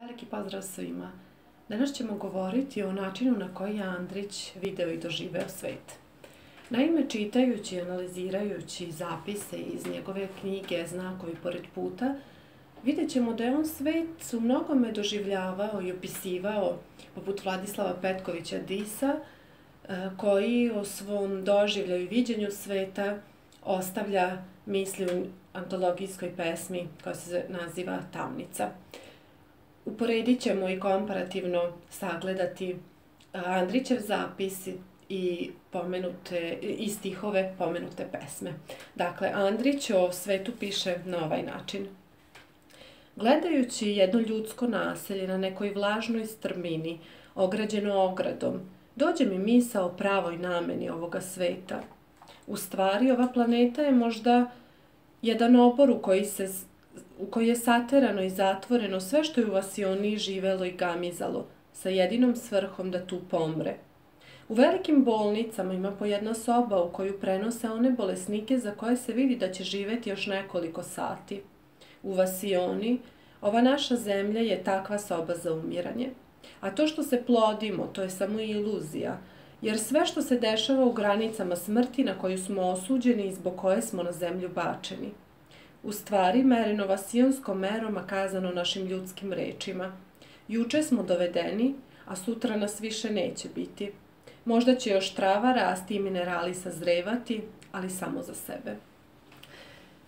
Veliki pozdrav svima. Danas ćemo govoriti o načinu na koji je Andrić video i doživeo svet. Naime, čitajući i analizirajući zapise iz njegove knjige Znakovi pored puta, vidjet ćemo da je on svet u mnogome doživljavao i opisivao poput Vladislava Petkovića Disa, koji o svom doživljaju i viđenju sveta ostavlja misli u antologijskoj pesmi koja se naziva Tamnica. Uporedit ćemo i komparativno sagledati Andrićev zapis i stihove pomenute pesme. Dakle, Andrić o svetu piše na ovaj način. Gledajući jedno ljudsko naselje na nekoj vlažnoj strmini, ograđeno ogradom, dođe mi misao o pravoj nameni ovoga sveta. U stvari, ova planeta je možda jedan obor u koji je saterano i zatvoreno sve što je u vasioniji živelo i gamizalo, sa jedinom svrhom da tu pomre. U velikim bolnicama ima po jedna soba u koju prenose one bolesnike za koje se vidi da će živeti još nekoliko sati. U vasioni, ova naša zemlja je takva soba za umiranje. A to što se plodimo, to je samo iluzija, jer sve što se dešava u granicama smrti na koju smo osuđeni i zbog koje smo na zemlju bačeni. U stvari, mereno vasionskom merom, a kazano našim ljudskim rečima. Juče smo dovedeni, a sutra nas više neće biti. Možda će još trava rasti i minerali sazrevati, ali samo za sebe.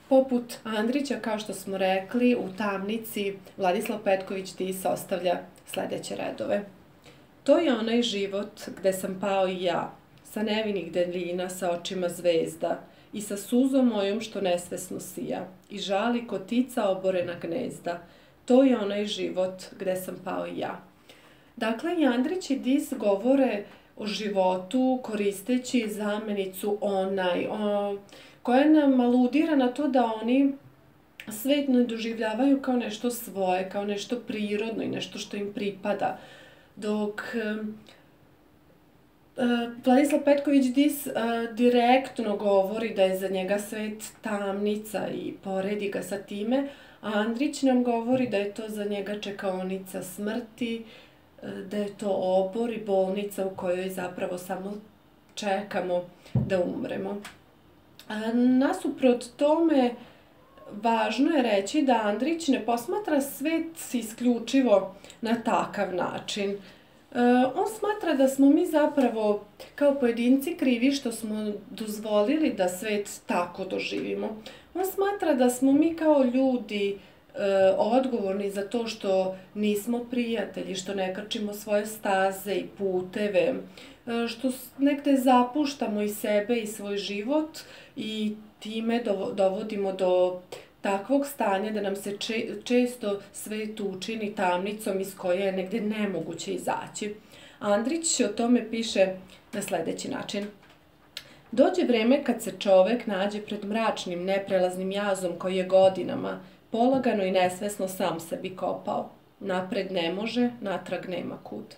Poput Andrića, kao što smo rekli, u Tamnici Vladislav Petković Dis ostavlja sledeće redove. To je onaj život gde sam pao i ja, sa nevinih daljina, sa očima zvezda, i sa suzom mojom što nesvesno sija, i žali kotica oborena gnezda. To je onaj život gde sam pao i ja. Dakle, i Andrić i Dis govore o životu koristeći zamenicu onaj, koja nam aludira na to da oni svet ne doživljavaju kao nešto svoje, kao nešto prirodno i nešto što im pripada. Dok Vladislav Petković Dis direktno govori da je za njega svet tamnica i poredi ga sa time, a Andrić nam govori da je to za njega čekaonica smrti, da je to obor i bolnica u kojoj zapravo samo čekamo da umremo. Nasuprot tome, važno je reći da Andrić ne posmatra svet isključivo na takav način. On smatra da smo mi zapravo kao pojedinci krivi što smo dozvolili da svet tako doživimo. On smatra da smo mi kao ljudi odgovorni za to što nismo prijatelji, što ne krčimo svoje staze i puteve, što negde zapuštamo i sebe i svoj život i time dovodimo do takvog stanja da nam se često svet učini tamnicom iz koje je negde nemoguće izaći. Andrić o tome piše na sledeći način. Dođe vreme kad se čovek nađe pred mračnim, neprelaznim jazom koji je godinama polagano i nesvesno sam sebi kopao. Napred ne može, natrag nema kud.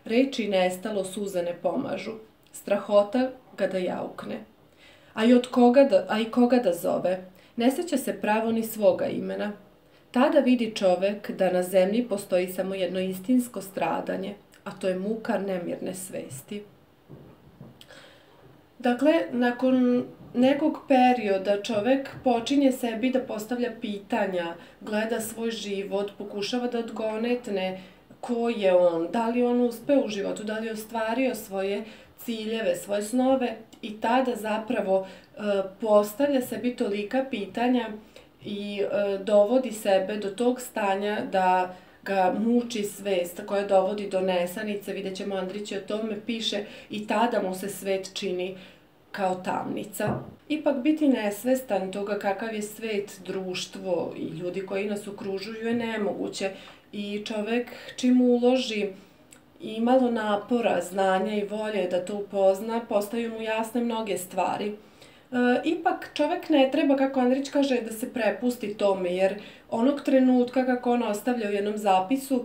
Reči nestalo, suze ne pomažu. Strahota ga da jaukne. A i koga da zove? Ne seća se pravo ni svoga imena. Tada vidi čovek da na zemlji postoji samo jedno istinsko stradanje, a to je muka nemirne svesti. Dakle, nakon nekog perioda čovek počinje sebi da postavlja pitanja, gleda svoj život, pokušava da odgonetne ko je on, da li on uspeo u životu, da li je ostvario svoje ciljeve, svoje snove, i tada zapravo postavlja sebi tolika pitanja i dovodi sebe do tog stanja da ga muči svest koja dovodi do nesanice. Vidjet ćemo, Andrić o tome piše, i tada mu se svet čini kao tamnica. Ipak biti nesvestan toga kakav je svet, društvo i ljudi koji nas okružuju je nemoguće, i čovek čim uloži i malo napora, znanja i volje da to upozna, postaju mu jasne mnoge stvari. Ipak čovek ne treba, kako Andrić kaže, da se prepusti tome, jer onog trenutka, kako on ostavlja u jednom zapisu,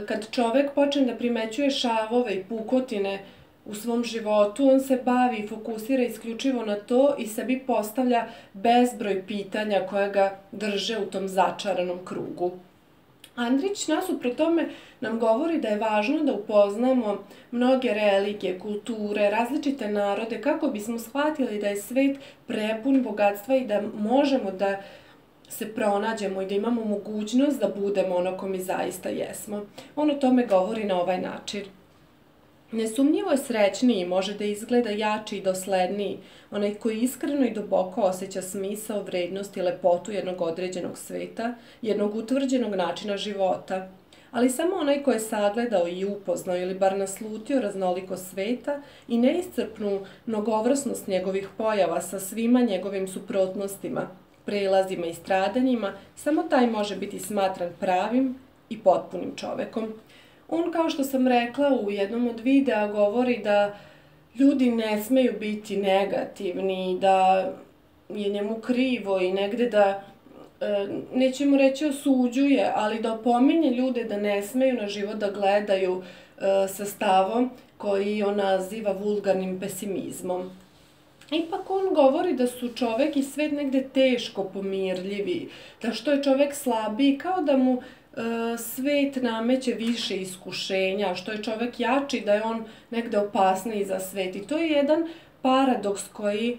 kad čovek počne da primećuje šavove i pukotine u svom životu, on se bavi i fokusira isključivo na to i sebi postavlja bezbroj pitanja koja ga drže u tom začaranom krugu. Andrić nasuprot tome nam govori da je važno da upoznamo mnoge religije, kulture, različite narode, kako bismo shvatili da je svet prepun bogatstva i da možemo da se pronađemo i da imamo mogućnost da budemo ono ko mi zaista jesmo. On o tome govori na ovaj način. Nesumnjivo je srećniji i može da izgleda jači i dosledniji, onaj koji iskreno i duboko osjeća smisao, vrednost i lepotu jednog određenog sveta, jednog utvrđenog načina života. Ali samo onaj ko je sagledao i upoznao ili bar naslutio raznolikost sveta i neiscrpnu mnogovrsnost njegovih pojava sa svima njegovim suprotnostima, prelazima i stradanjima, samo taj može biti smatran pravim i potpunim čovekom. On, kao što sam rekla u jednom od videa, govori da ljudi ne smeju biti negativni, da je njemu krivo i negde da, nećemo reći osuđuje, ali da opominje ljude da ne smeju na život da gledaju sa stavom koji on naziva vulgarnim pesimizmom. Ipak on govori da su čovek i svet negde teško pomirljivi, da što je čovek slabiji, kao da mu svet nameće više iskušenja, što je čovek jači, da je on negde opasniji za svet. I to je jedan paradoks koji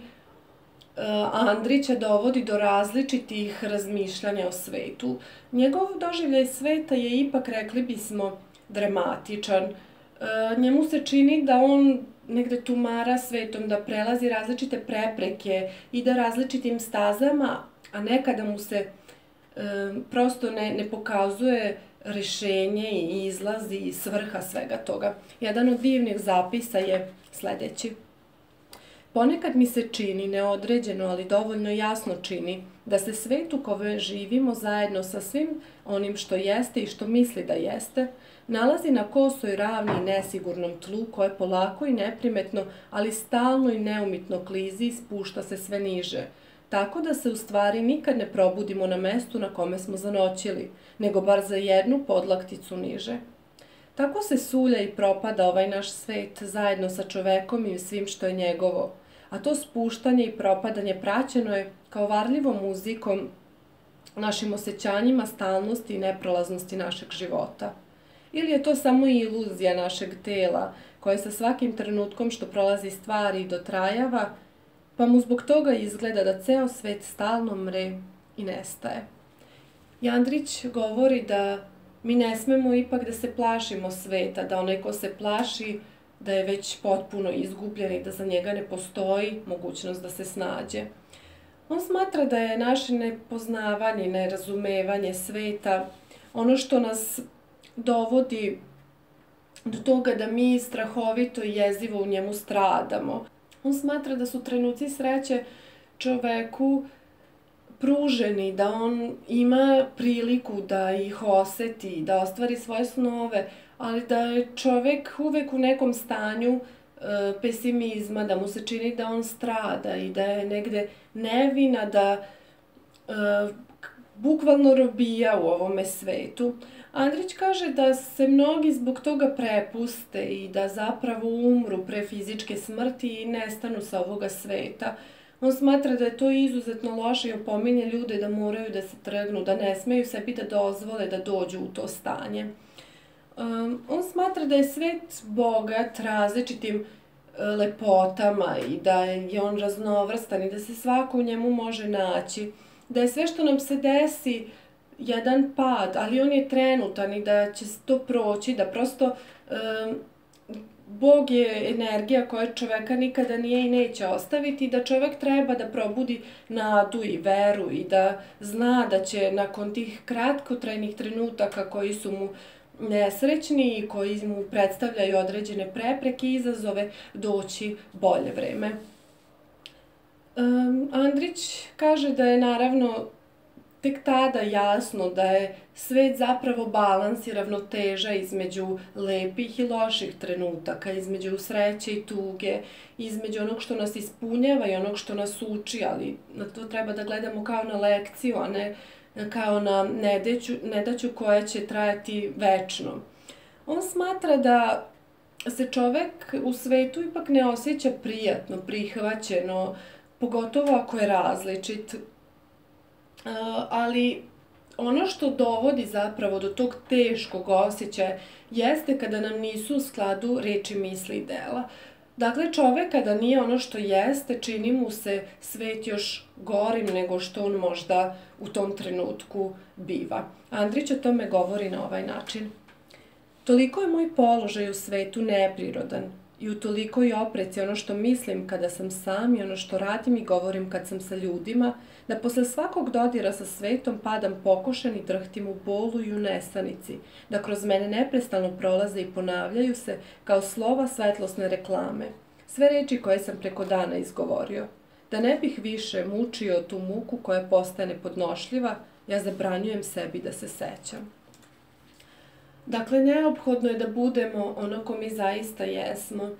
Andrića dovodi do različitih razmišljanja o svetu. Njegov doživljaj sveta je ipak, rekli bismo, dramatičan. Njemu se čini da on negde tumara svetom, da prelazi različite prepreke, ide različitim stazama, a nekada mu se prosto ne pokazuje rešenje i izlaz i svrha svega toga. Jedan od divnih zapisa je sledeći. Ponekad mi se čini, neodređeno, ali dovoljno jasno čini, da se svet u kome živimo zajedno sa svim onim što jeste i što misli da jeste, nalazi na kosoj, ravni i nesigurnom tlu koje polako i neprimetno, ali stalno i neumitno klizi i spušta se sve niže, tako da se u stvari nikad ne probudimo na mestu na kome smo zanoćili, nego bar za jednu podlakticu niže. Tako se sulja i propada ovaj naš svet zajedno sa čovekom i svim što je njegovo, a to spuštanje i propadanje praćeno je kao varljivom muzikom našim osjećanjima stalnosti i neprolaznosti našeg života. Ili je to samo iluzija našeg tela, koje sa svakim trenutkom što prolazi stvari dotrajava, pa mu zbog toga izgleda da ceo svet stalno mre i nestaje. Andrić govori da mi ne smemo ipak da se plašimo sveta, da onaj ko se plaši da je već potpuno izgubljen i da za njega ne postoji mogućnost da se snađe. On smatra da je naše nepoznavanje, nerazumevanje sveta ono što nas dovodi do toga da mi strahovito i jezivo u njemu stradamo. On smatra da su trenuci sreće čoveku pruženi, da on ima priliku da ih oseti, da ostvari svoje snove, ali da je čovek uvek u nekom stanju pesimizma, da mu se čini da on strada i da je negde nevina, da bukvalno robija u ovome svetu. Andrić kaže da se mnogi zbog toga prepuste i da zapravo umru pre fizičke smrti i nestanu sa ovoga sveta. On smatra da je to izuzetno loše i opominje ljude da moraju da se trgnu, da ne smeju sebi da dozvole da dođu u to stanje. On smatra da je svet bogat različitim lepotama i da je on raznovrstan i da se svako u njemu može naći, da je sve što nam se desi jedan pad, ali on je trenutan i da će to proći, da prosto Bog je energija koja čoveka nikada nije i neće ostaviti, da čovek treba da probudi nadu i veru i da zna da će nakon tih kratkotrajnih trenutaka koji su mu nesrećni i koji mu predstavljaju određene prepreke i izazove doći bolje vreme. Andrić kaže da je naravno tek tada jasno da je svet zapravo balans i ravnoteža između lepih i loših trenutaka, između sreće i tuge, između onog što nas ispunjava i onog što nas uči, ali na to treba da gledamo kao na lekciju, a ne kao na nedaću koja će trajati večno. On smatra da se čovek u svetu ipak ne osjeća prijatno, prihvaćeno, pogotovo ako je različit, ali ono što dovodi zapravo do tog teškog osjećaja jeste kada nam nisu u skladu reči, misli i dela. Dakle, čovek kada nije ono što jeste, čini mu se svet još gorim nego što on možda u tom trenutku biva. Andrić o tome govori na ovaj način. Toliko je moj položaj u svetu neprirodan i u tolikoj opreci ono što mislim kada sam sam i ono što radim i govorim kad sam sa ljudima, da posle svakog dodira sa svetom padam pokošen i drhtim u bolu i u nesanici, da kroz mene neprestano prolaze i ponavljaju se kao slova svetlosne reklame. Sve reči koje sam preko dana izgovorio. Da ne bih više mučio tu muku koja postaje nepodnošljiva, ja zabranjujem sebi da se sećam. Dakle, neophodno je da budemo ono ko mi zaista jesmo,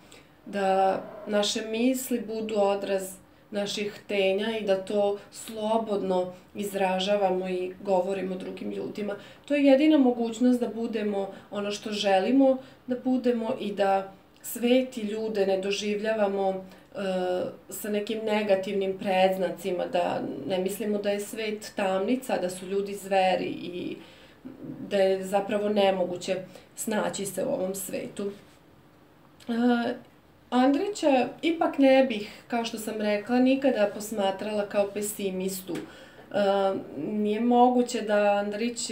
da naše misli budu odraz naših htenja i da to slobodno izražavamo i govorimo drugim ljudima. To je jedina mogućnost da budemo ono što želimo da budemo i da svet i ljude ne doživljavamo sa nekim negativnim predznacima, da ne mislimo da je svet tamnica, da su ljudi zveri i da je zapravo nemoguće snaći se u ovom svetu. Andrića ipak ne bih, kao što sam rekla, nikada posmatrala kao pesimistu. Nije moguće da Andrić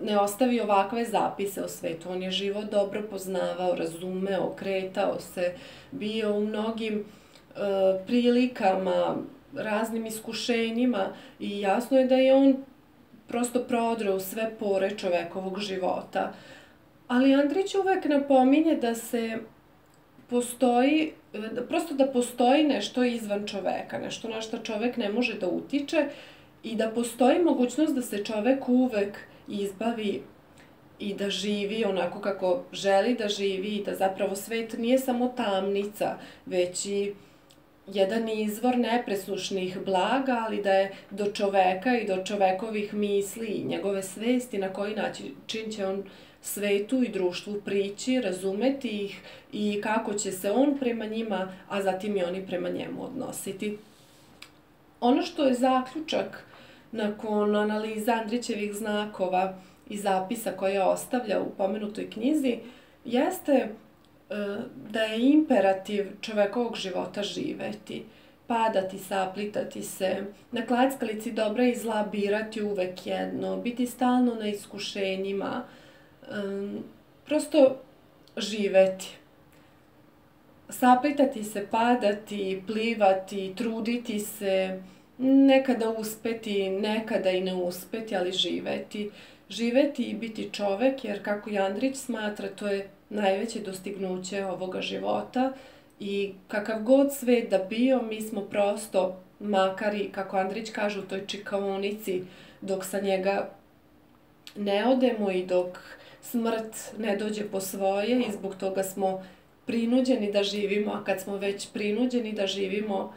ne ostavi ovakve zapise o svetu. On je život dobro poznavao, razumeo, kretao se, bio u mnogim prilikama, raznim iskušenjima i jasno je da je on prosto prodreo sve pore čovekovog života. Ali Andrić uvek napominje da postoji nešto izvan čoveka, nešto na što čovek ne može da utiče i da postoji mogućnost da se čovek uvek izbavi i da živi onako kako želi da živi i da zapravo svet nije samo tamnica, već i jedan izvor nepresušnih blaga, ali da je do čoveka i do čovekovih misli i njegove svesti na koji način će on svetu i društvu prići, razumeti ih i kako će se on prema njima, a zatim i oni prema njemu odnositi. Ono što je zaključak nakon analize Andrićevih znakova i zapisa koje ostavlja u pomenutoj knjizi, jeste da je imperativ čovekovog života živeti, padati, saplitati se, na klackalici dobra i zla birati uvek jedno, biti stalno na iskušenjima, prosto živeti. Saplitati se, padati, plivati, truditi se, nekada uspeti, nekada i ne uspeti, ali živeti. Živeti i biti čovek, jer kako i Andrić smatra, to je najveće dostignuće ovoga života i kakav god svet da bio, mi smo prosto, makar i, kako Andrić kaže, u toj čikaonici, dok sa njega ne odemo i dok smrt ne dođe po svoje i zbog toga smo prinuđeni da živimo, a kad smo već prinuđeni da živimo,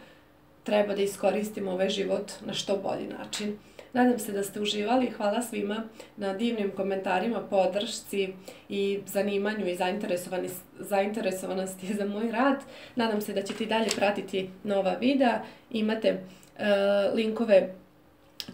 treba da iskoristimo ovaj život na što bolji način. Nadam se da ste uživali. Hvala svima na divnim komentarima, podršci i zanimanju i zainteresovanosti za moj rad. Nadam se da ćete i dalje pratiti nova videa. Imate linkove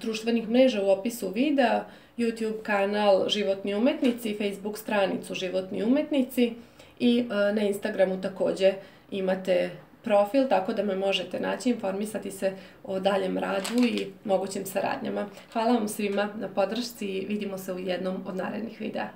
društvenih mreža u opisu videa, YouTube kanal Životni umetnici, Facebook stranicu Životni umetnici i na Instagramu takođe imate profil, tako da me možete naći, informisati se o daljem radu i mogućim saradnjama. Hvala vam svima na podršci i vidimo se u jednom od narednih videa.